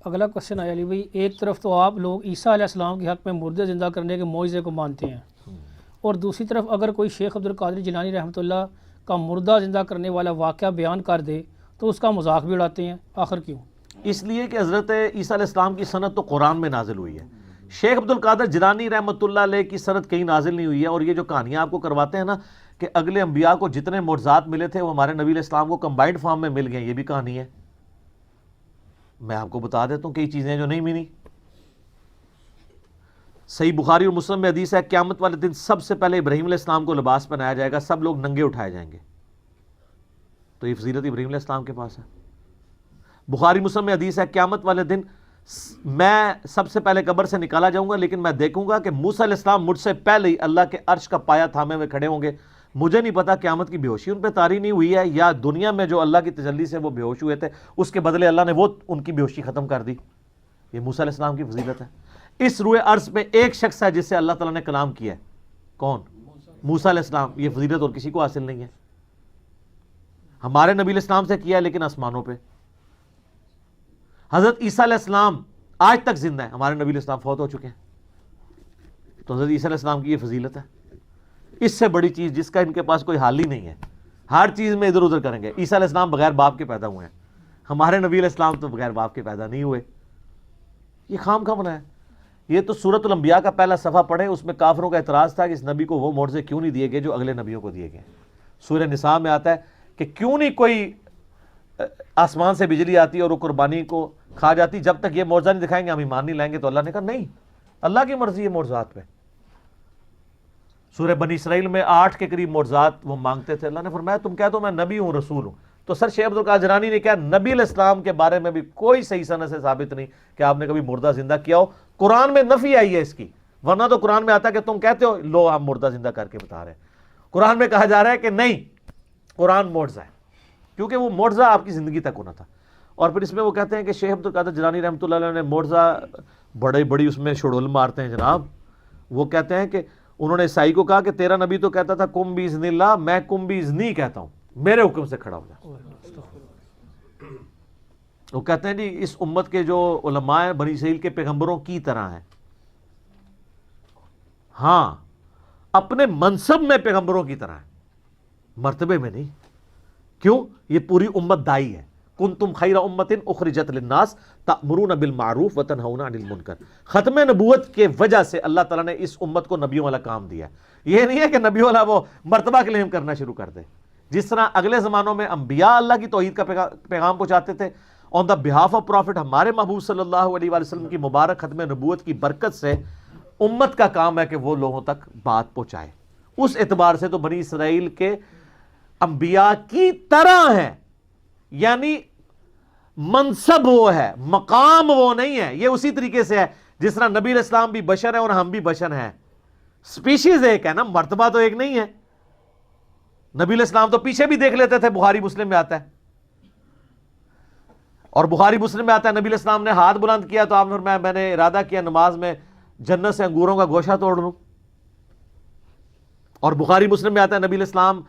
اگلا کوشچن آیا علی بھائی، ایک طرف تو آپ لوگ عیسیٰ علیہ السلام کے حق میں مردے زندہ کرنے کے معجزے کو مانتے ہیں، اور دوسری طرف اگر کوئی شیخ عبد القادر جیلانی رحمۃ اللہ کا مردہ زندہ کرنے والا واقعہ بیان کر دے تو اس کا مذاق بھی اڑاتے ہیں، آخر کیوں؟ اس لیے کہ حضرت عیسیٰ علیہ السلام کی سند تو قرآن میں نازل ہوئی ہے، شیخ عبد القادر جیلانی رحمۃ اللہ علیہ کی سند کہیں نازل نہیں ہوئی ہے۔ اور یہ جو کہانیاں آپ کو کرواتے ہیں نا کہ اگلے انبیاء کو جتنے معجزات ملے تھے وہ ہمارے نبی علیہ السلام کو کمبائنڈ فارم میں مل گئے، یہ بھی کہانی ہے۔ میں آپ کو بتا دیتا ہوں کئی چیزیں جو نہیں ملی۔ صحیح بخاری اور مسلم میں حدیث ہے، قیامت والے دن سب سے پہلے ابراہیم علیہ السلام کو لباس پہنایا جائے گا، سب لوگ ننگے اٹھائے جائیں گے۔ تو یہ فضیلت ابراہیم علیہ السلام کے پاس ہے۔ بخاری مسلم میں حدیث ہے، قیامت والے دن میں سب سے پہلے قبر سے نکالا جاؤں گا، لیکن میں دیکھوں گا کہ موسیٰ علیہ السلام مجھ سے پہلے ہی اللہ کے عرش کا پایا تھامے ہوئے کھڑے ہوں گے۔ مجھے نہیں پتا قیامت کی بے ہوشی ان پہ طاری نہیں ہوئی ہے یا دنیا میں جو اللہ کی تجلی سے وہ بے ہوش ہوئے تھے اس کے بدلے اللہ نے وہ ان کی بے ہوشی ختم کر دی۔ یہ موسیٰ علیہ السلام کی فضیلت ہے۔ اس روئے عرض پہ ایک شخص ہے جس سے اللہ تعالیٰ نے کلام کیا ہے، کون؟ موسیٰ علیہ السلام۔ یہ فضیلت اور کسی کو حاصل نہیں ہے۔ ہمارے نبی علیہ السلام سے کیا ہے لیکن آسمانوں پہ۔ حضرت عیسیٰ علیہ السلام آج تک زندہ ہے، ہمارے نبی علیہ السلام فوت ہو چکے ہیں۔ تو حضرت عیسیٰ علیہ السلام کی یہ فضیلت ہے۔ اس سے بڑی چیز جس کا ان کے پاس کوئی حال ہی نہیں ہے، ہر چیز میں ادھر ادھر کریں گے۔ عیسیٰ علیہ السلام بغیر باپ کے پیدا ہوئے ہیں، ہمارے نبی علیہ السلام تو بغیر باپ کے پیدا نہیں ہوئے۔ یہ خام خواہ بنا ہے۔ یہ تو سورۃ الانبیاء کا پہلا صفحہ پڑھیں، اس میں کافروں کا اعتراض تھا کہ اس نبی کو وہ معجزے کیوں نہیں دیے گئے جو اگلے نبیوں کو دیے گئے۔ سورہ نساء میں آتا ہے کہ کیوں نہیں کوئی آسمان سے بجلی آتی اور وہ قربانی کو کھا جاتی، جب تک یہ معجزہ نہیں دکھائیں گے ہم ایمان نہیں لائیں گے۔ تو اللہ نے کہا نہیں، اللہ کی مرضی ہے معجزات پہ۔ سورہ بنی اسرائیل میں 8 کے قریب معجزات وہ مانگتے تھے، اللہ نے فرمایا تم کہہ دو میں نبی ہوں، رسول ہوں۔ تو سر شیخ عبد القادر جیلانی نے کہا نبی علیہ السلام کے بارے میں بھی کوئی صحیح سند سے ثابت نہیں کہ آپ نے کبھی مردہ زندہ کیا ہو۔ قرآن میں نفی آئی ہے اس کی، ورنہ تو قرآن میں آتا ہے کہ تم کہتے ہو لو ہم مردہ زندہ کر کے بتا رہے ہیں۔ قرآن میں کہا جا رہا ہے کہ نہیں، قرآن معجزہ ہے، کیونکہ وہ معجزہ آپ کی زندگی تک ہونا تھا۔ اور پھر اس میں وہ کہتے ہیں کہ شیخ عبد القادر جیلانی رحمۃ اللہ علیہ نے معجزہ بڑی اس میں شڑول مارتے ہیں جناب۔ وہ کہتے ہیں کہ انہوں نے عیسائی کو کہا کہ تیرا نبی تو کہتا تھا کم باذن اللہ، میں کم باذنی کہتا ہوں، میرے حکم سے کھڑا ہو جا۔ وہ کہتے ہیں جی اس امت کے جو علماء ہیں بنی اسرائیل کے پیغمبروں کی طرح ہیں، ہاں اپنے منصب میں پیغمبروں کی طرح ہیں، مرتبے میں نہیں۔ کیوں؟ یہ پوری امت دائی ہے۔ کنتم خیر امت اخرجت للناس تأمرون بالمعروف وتنہون عن المنکر۔ ختم نبوت کے وجہ سے اللہ تعالیٰ نے اس امت کو نبیوں والا کام دیا ہے۔ یہ نہیں ہے کہ نبیوں والا وہ مرتبہ کلیم کرنا شروع کر دے۔ جس طرح اگلے زمانوں میں انبیاء اللہ کی توحید کا پیغام پہنچاتے تھے، آن دا بہاف آف پروفٹ ہمارے محبوب صلی اللہ علیہ وآلہ وسلم کی مبارک ختم نبوت کی برکت سے امت کا کام ہے کہ وہ لوگوں تک بات پہنچائے۔ اس اعتبار سے تو بنی اسرائیل کے انبیاء کی طرح ہیں، یعنی منصب وہ ہے، مقام وہ نہیں ہے۔ یہ اسی طریقے سے ہے جس طرح نبی علیہ السلام بھی بشر ہیں اور ہم بھی بشر ہیں، سپیشیز ایک ہے نا، مرتبہ تو ایک نہیں ہے۔ نبی علیہ السلام تو پیچھے بھی دیکھ لیتے تھے، بخاری مسلم میں آتا ہے، اور بخاری مسلم میں آتا ہے نبی علیہ السلام نے ہاتھ بلند کیا تو آپ نے فرمایا میں نے ارادہ کیا نماز میں جنت سے انگوروں کا گوشہ توڑ لوں۔ اور بخاری مسلم میں آتا ہے نبی علیہ السلام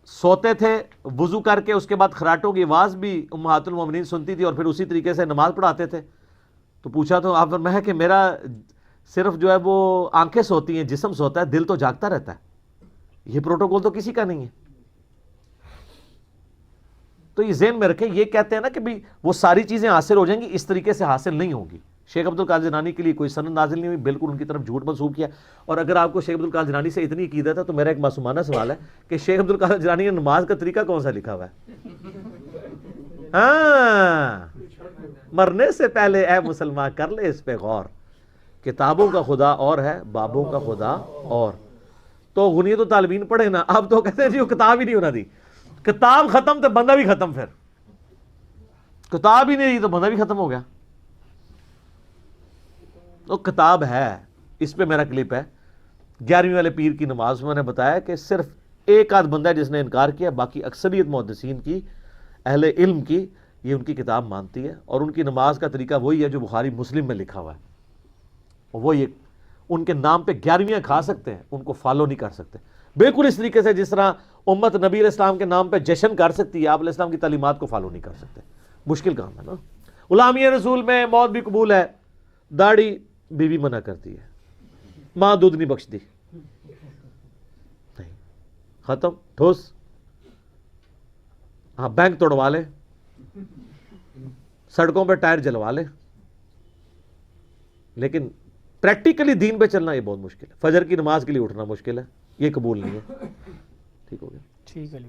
سوتے تھے وضو کر کے، اس کے بعد خراٹوں کی آواز بھی امہات المومنین سنتی تھی اور پھر اسی طریقے سے نماز پڑھاتے تھے۔ تو پوچھا تو آپ فرمایا کہ میرا صرف جو ہے وہ آنکھیں سوتی ہیں، جسم سوتا ہے، دل تو جاگتا رہتا ہے۔ یہ پروٹوکول تو کسی کا نہیں ہے۔ تو یہ ذہن میں رکھیں، یہ کہتے ہیں نا کہ بھی وہ ساری چیزیں حاصل ہو جائیں گی، اس طریقے سے حاصل نہیں ہوگی۔ شیخ عبد القادر جیلانی کے لیے کوئی سند نازل نہیں ہوئی، بالکل ان کی طرف جھوٹ منسوب کیا۔ اور اگر آپ کو شیخ عبد القادر جیلانی سے اتنی عقیدت ہے تو میرا ایک معصومانہ سوال ہے کہ شیخ عبد القادر جیلانی نے نماز کا طریقہ کون سا لکھا ہوا ہے؟ ہاں، مرنے سے پہلے اے مسلمان کر لے اس پہ غور، کتابوں کا خدا اور ہے، بابوں کا خدا اور۔ تو غنیت الطالبین پڑھے نا، اب تو کہتے ہیں جی وہ کتاب ہی نہیں ہونا دی، کتاب ختم تو بندہ بھی ختم، پھر کتاب ہی نہیں رہی تو بندہ بھی ختم ہو گیا۔ تو کتاب ہے، اس پہ میرا کلپ ہے 11ویں والے پیر کی نماز میں نے بتایا کہ صرف ایک آدھ بندہ ہے جس نے انکار کیا، باقی اکثریت محدثین کی، اہل علم کی، یہ ان کی کتاب مانتی ہے، اور ان کی نماز کا طریقہ وہی ہے جو بخاری مسلم میں لکھا ہوا ہے۔ اور وہ یہ ان کے نام پہ 11ویں کھا سکتے ہیں، ان کو فالو نہیں کر سکتے۔ بالکل اس طریقے سے جس طرح امت نبی علیہ السلام کے نام پہ جشن کر سکتی ہے، آپ علیہ السلام کی تعلیمات کو فالو نہیں کر سکتے۔ مشکل کام ہے نا۔ غلامی رسول میں موت بھی قبول ہے، داڑھی بیوی منع کرتی ہے، ماں دودھ نہیں بخش دی، نہیں، ختم، ٹھوس. ہاں بینک توڑوا لے، سڑکوں پہ ٹائر جلوا لے، لیکن پریکٹیکلی دین پہ چلنا یہ بہت مشکل ہے. فجر کی نماز کے لیے اٹھنا مشکل ہے، یہ قبول نہیں ہے. ٹھیک ہو گیا. ٹھیک ہے.